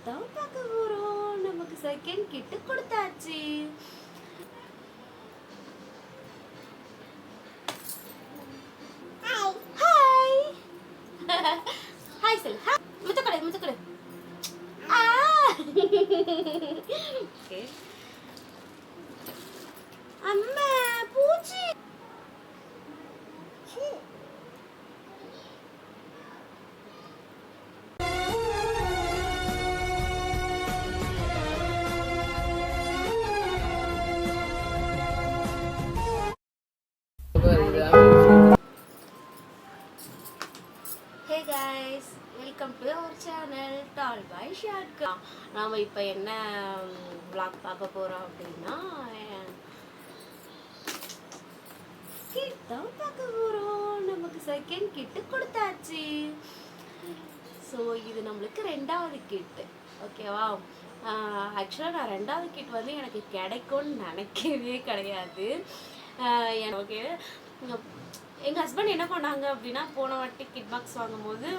தான் பார்க்க போறோம். நமக்கு செகண்ட் கிட் கொடுத்தாச்சு. ஹாய் ஹாய் செல் முத்தக்கடை முத்தக்கடை. அம்மா பூச்சி. Hey guys, welcome to our channel டால் பை ஷாட்கா. நாம் இப்போ என்ன vlog பார்க்க போகிறோம் அப்படின்னா கிட் தான் பார்க்க போகிறோம். நமக்கு செகண்ட் கிட்டு கொடுத்தாச்சு. ஸோ இது நம்மளுக்கு ரெண்டாவது கிட்டு, ஓகேவா? ஆக்சுவலாக நான் ரெண்டாவது கிட் வந்து எனக்கு கிடைக்கும்னு நினைக்கவே கிடையாது. ஓகே, எங்கள் ஹஸ்பண்ட் என்ன பண்ணாங்க அப்படின்னா, போன வாட்டி கிட் பாக்ஸ் வாங்கும்போது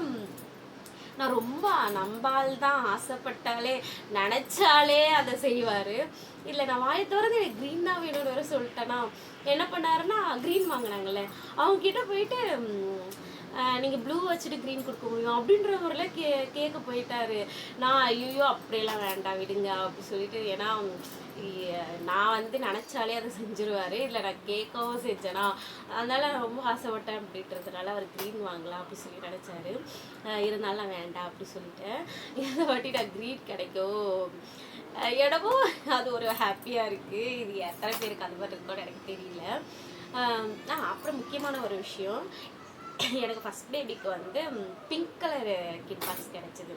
நான் ரொம்ப நம்பால் தான் ஆசைப்பட்டாலே நினச்சாலே அதை செய்வார். இல்லை நான் வாயை திறந்து எனக்கு க்ரீன் தான் வேணும்னு வேறு சொல்லிட்டேன்னா என்ன பண்ணாருன்னா, க்ரீன் வாங்கினாங்கல்ல அவங்கக்கிட்ட போயிட்டு நீங்கள் ப்ளூ வச்சுட்டு க்ரீன் கொடுக்க முடியும் அப்படின்ற முறையில் கேட்க போயிட்டாரு. நான் ஐயோ அப்படியெல்லாம் வேண்டாம் விடுங்க அப்படி சொல்லிட்டு, ஏன்னா நான் வந்து நினச்சாலே அதை செஞ்சுருவார். இல்லை நான் கேட்கவும் செஞ்சேனா, அதனால் நான் ரொம்ப ஆசைப்பட்டேன் அப்படின்றதுனால அவர் க்ரீன் வாங்கலாம் அப்படி சொல்லி நினச்சாரு. இருந்தாலும் நான் வேண்டாம் அப்படி சொல்லிட்டேன். இதை வாட்டி நான் க்ரீன் கிடைக்கும் இடமும் அது ஒரு ஹாப்பியாக இருக்குது. இது எத்தனை பேருக்கு அது மாதிரி இருக்கும்னு எனக்கு தெரியல. அப்புறம் முக்கியமான ஒரு விஷயம், எனக்கு ஃபஸ்ட் பேபிக்கு வந்து பிங்க் கலர் கிட் பாக்ஸ் கிடச்சிது.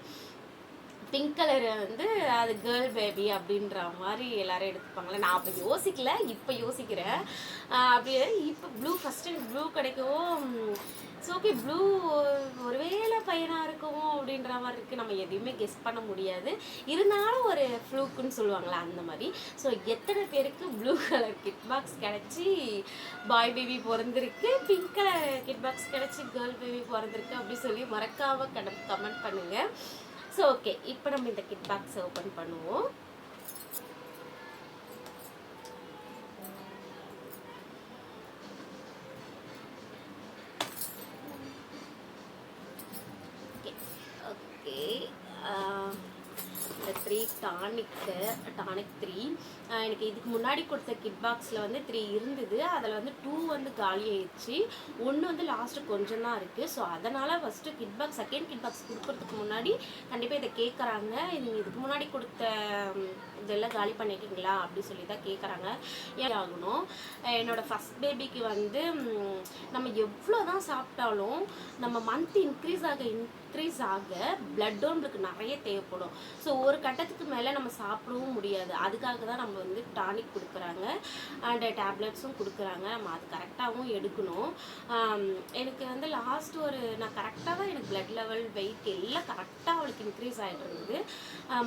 பிங்க் கலரு வந்து அது கேர்ள் பேபி அப்படின்ற மாதிரி எல்லாரும் எடுத்துப்பாங்களே. நான் அப்போ யோசிக்கல, இப்போ யோசிக்கிறேன். அப்படியே இப்போ ப்ளூ ஃபஸ்ட்டு ப்ளூ கிடைக்கவும் ஸோ ஓகே, ப்ளூ ஒருவேளை பையனாக இருக்குமோ அப்படின்ற மாதிரி இருக்குது. நம்ம எதையுமே கெஸ் பண்ண முடியாது. இருந்தாலும் ஒரு ஃப்ளூக்குன்னு சொல்லுவாங்களே அந்த மாதிரி. ஸோ எத்தனை பேருக்கு ப்ளூ கலர் கிட் பாக்ஸ் கிடச்சி பாய் பேபி பிறந்திருக்கு, பிங்க் கலர் கிட் பாக்ஸ் கிடச்சி கேர்ள் பேபி பிறந்திருக்கு அப்படி சொல்லி மறக்காமல் கமெண்ட் பண்ணுங்கள். ஸோ ஓகே, இப்போ நம்ம இந்த கிட் பாக்ஸை ஓப்பன் பண்ணுவோம். ஓகே இந்த 3 டானிக் 3 எனக்கு இதுக்கு முன்னாடி கொடுத்த கிட் பாக்ஸில் வந்து 3 இருந்தது. அதில் வந்து 2 வந்து காலி ஆயிடுச்சு, 1 வந்து லாஸ்ட்டு கொஞ்சம் தான் இருக்குது. ஸோ அதனால் first kit box second kit box கொடுக்குறதுக்கு முன்னாடி கண்டிப்பாக இதை கேட்குறாங்க. இது இதுக்கு முன்னாடி கொடுத்த இதெல்லாம் காலி பண்ணிக்கிங்களா அப்படி சொல்லி தான் கேட்குறாங்க. ஏன் ஆகணும், என்னோடய ஃபஸ்ட் பேபிக்கு வந்து நம்ம எவ்வளோ தான் சாப்பிட்டாலும் நம்ம மந்த் இன்க்ரீஸ் ஆக பிளட் நம்மளுக்கு நிறைய தேவைப்படும். ஸோ ஒரு கட்டத்துக்கு மேலே நம்ம சாப்பிடவும் முடியாது. அதுக்காக தான் நம்ம வந்து டானிக் கொடுக்குறாங்க அண்ட் டேப்லெட்ஸும் கொடுக்குறாங்க. நம்ம அது கரெக்டாகவும் எடுக்கணும். எனக்கு வந்து லாஸ்ட் நான் கரெக்டாக தான் எனக்கு பிளட் லெவல் வெயிட் எல்லாம் கரெக்டாக அவளுக்கு இன்க்ரீஸ் ஆகிட்டு இருந்தது.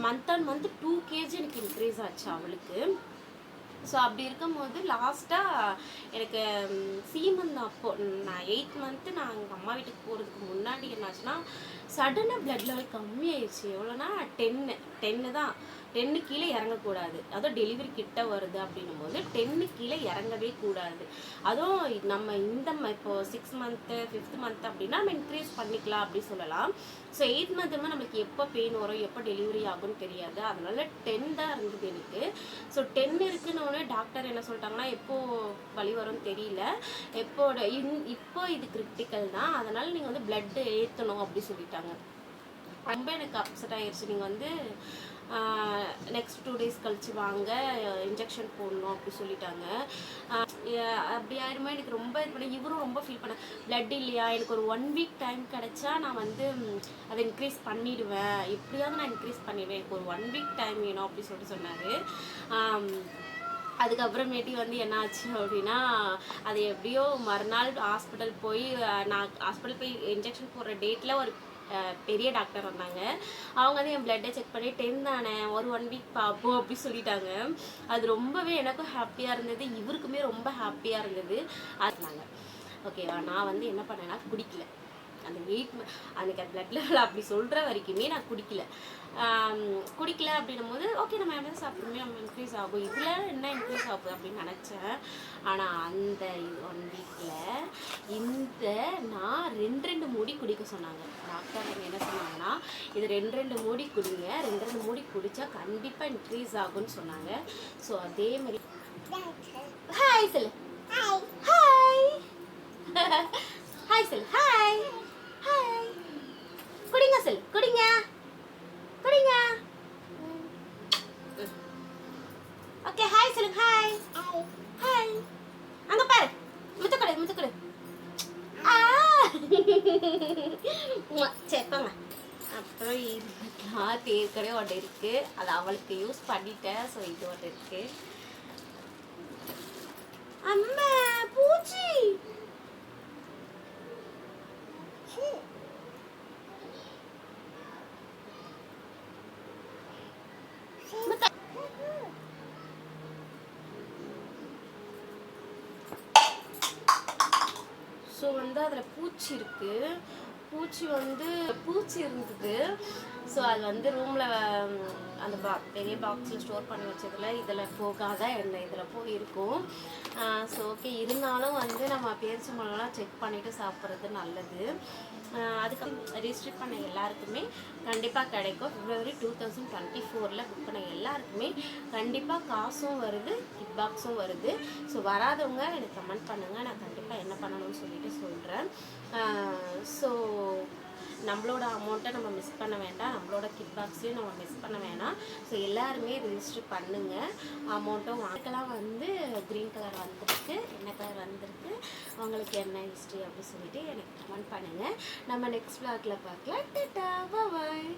மந்த் அண்ட் மந்த் 2 kg எனக்கு இன்க்ரீஸ் ஆச்சு அவளுக்கு. ஸோ அப்படி இருக்கும்போது லாஸ்ட்டாக எனக்கு சீமந்த் அப்போ நான் 8th மந்த்து நான் எங்கள் அம்மா வீட்டுக்கு போகிறதுக்கு முன்னாடி என்னாச்சுன்னா, சடனாக பிளட் லெவல் கம்மியாயிடுச்சு. எவ்வளோனா 10 தான். 10 கீழே இறங்கக்கூடாது. அதுவும் டெலிவரி கிட்ட வருது அப்படின்னும் போது 10 கீழே இறங்கவே கூடாது. அதுவும் நம்ம இப்போ 6 மந்த்து 5th மந்த் அப்படின்னா நம்ம இன்க்ரீஸ் பண்ணிக்கலாம் அப்படி சொல்லலாம். ஸோ 8th மந்த்துமே நம்மளுக்கு எப்போ பெயின் வரும் எப்போ டெலிவரி ஆகும்னு தெரியாது. அதனால 10 தான் இருந்தது எனக்கு. ஸோ 10 இருக்குன்னு டாக்டர் என்ன சொல்லிட்டாங்கன்னா, எப்போ வலி வரும்னு தெரியல, இப்போ இது கிரிட்டிக்கல் தான், அதனால் நீங்கள் வந்து பிளட்டு ஏற்றணும் அப்படி சொல்லிட்டாங்க. ரொம்ப எனக்கு அப்செட் ஆகிடுச்சு. நீங்கள் வந்து நெக்ஸ்ட் 2 days கழிச்சு வாங்க, இன்ஜெக்ஷன் போடணும் அப்படி சொல்லிட்டாங்க. அப்படி ஆயிடுமா எனக்கு ரொம்ப இது பண்ண. இவரும் ரொம்ப ஃபீல் பண்ண, பிளட் இல்லையா, எனக்கு ஒரு 1 week டைம் கிடச்சா நான் வந்து அதை இன்க்ரீஸ் பண்ணிடுவேன், எப்படியாவது நான் இன்க்ரீஸ் பண்ணிடுவேன், எனக்கு ஒரு 1 week டைம் வேணும் அப்படி சொல்லிட்டு சொன்னார். அதுக்கப்புறமேட்டி வந்து என்ன ஆச்சு அப்படின்னா, அது எப்படியோ மறுநாள் ஹாஸ்பிட்டல் போய் நான் ஹாஸ்பிட்டல் போய் இன்ஜெக்ஷன் போடுற டேட்டில் ஒரு பெரிய டாக்டர் வந்தாங்க. அவங்க வந்து என் பிளட்டை செக் பண்ணி 10 தானே, ஒரு 1 week பார்ப்போம் அப்படி சொல்லிட்டாங்க. அது ரொம்பவே எனக்கும் ஹாப்பியாக இருந்தது, இவருக்குமே ரொம்ப ஹாப்பியாக இருந்தது. அதுனாங்க ஓகேவா. நான் வந்து என்ன பண்ணேன்னா குடிக்கல. அந்த வெயிட் அன்றைக்கி அந்த பிளட் லெவல் அப்படி சொல்கிற வரைக்குமே நான் குடிக்கல அப்படின்னும் போது ஓகே நம்ம எவ்வளோ சாப்பிட்றோமே நம்ம இன்க்ரீஸ் ஆகும், இதில் என்ன இன்க்ரீஸ் ஆகும் அப்படின்னு நினச்சேன். ஆனால் அந்த 1 வீக்கில் நான் 2 மூடி குடிக்க சொன்னாங்க டாக்டர். என்ன சொன்னாங்கன்னா இது 2 மூடி குடிங்க, 2 மூடி குடித்தா கண்டிப்பாக இன்க்ரீஸ் ஆகும்னு சொன்னாங்க. ஸோ அதே மாதிரி ஹாய் சொல்லு, ஹாய் ஹாய் சொல்லு, ஹாய் ஹாய் குடிங்க சொல்லு, குடிங்க குடிங்க. ஓகே ஹாய் சொல்லுங்க, ஹாய் ஹாய். அங்க பாரு, முத்துக்கடை முத்துக்கடை. சரி போங்க. அப்புறம் இதுக்கெல்லாம் தேர்க்கடை ஒன்று இருக்கு, அது அவளுக்கு யூஸ் பண்ணிட்டேன். ஸோ இது ஒன்று இருக்கு. அம்மா பூச்சி ஸோ வந்து அதில் பூச்சி இருக்குது. பூச்சி இருந்தது. ஸோ அது வந்து ரூமில் அந்த பெரிய பாக்ஸில் ஸ்டோர் பண்ணி வச்சதில் இதில் போகாத என்ன இதில் போயிருக்கும். ஸோ ஓகே, இருந்தாலும் வந்து நம்ம பேரிச்சம்பழம்லாம் செக் பண்ணிவிட்டு சாப்பிட்றது நல்லது. அதுக்கு ரிஜிஸ்டர் பண்ண எல்லாருக்குமே கண்டிப்பாக கிடைக்கும். February 2024 புக் பண்ண எல்லாருக்குமே கண்டிப்பாக காசும் வருது, கிட் பாக்ஸும் வருது. ஸோ வராதவங்க எனக்கு கமெண்ட் பண்ணுங்கள், நான் கண்டிப்பாக என்ன பண்ணணும்னு சொல்லிட்டு சொல்கிறேன். ஸோ நம்மளோட அமௌண்ட்டை நம்ம மிஸ் பண்ண வேண்டாம், நம்மளோட கிட் பாக்ஸையும் நம்ம மிஸ் பண்ண வேணாம். ஸோ எல்லாருமே ரிஜிஸ்டர் பண்ணுங்கள். அமௌண்ட்டும் வாங்கலாம். வந்து க்ரீன் கலர் வந்திருக்கு, என்ன கலர் வந்திருக்கு, உங்களுக்கு என்ன ஹிஸ்ட்ரி அப்படி சொல்லிட்டு எனக்கு கமெண்ட் பண்ணுங்கள். நம்ம நெக்ஸ்ட் vlogல பார்க்கலாம். டாடா, பாய்.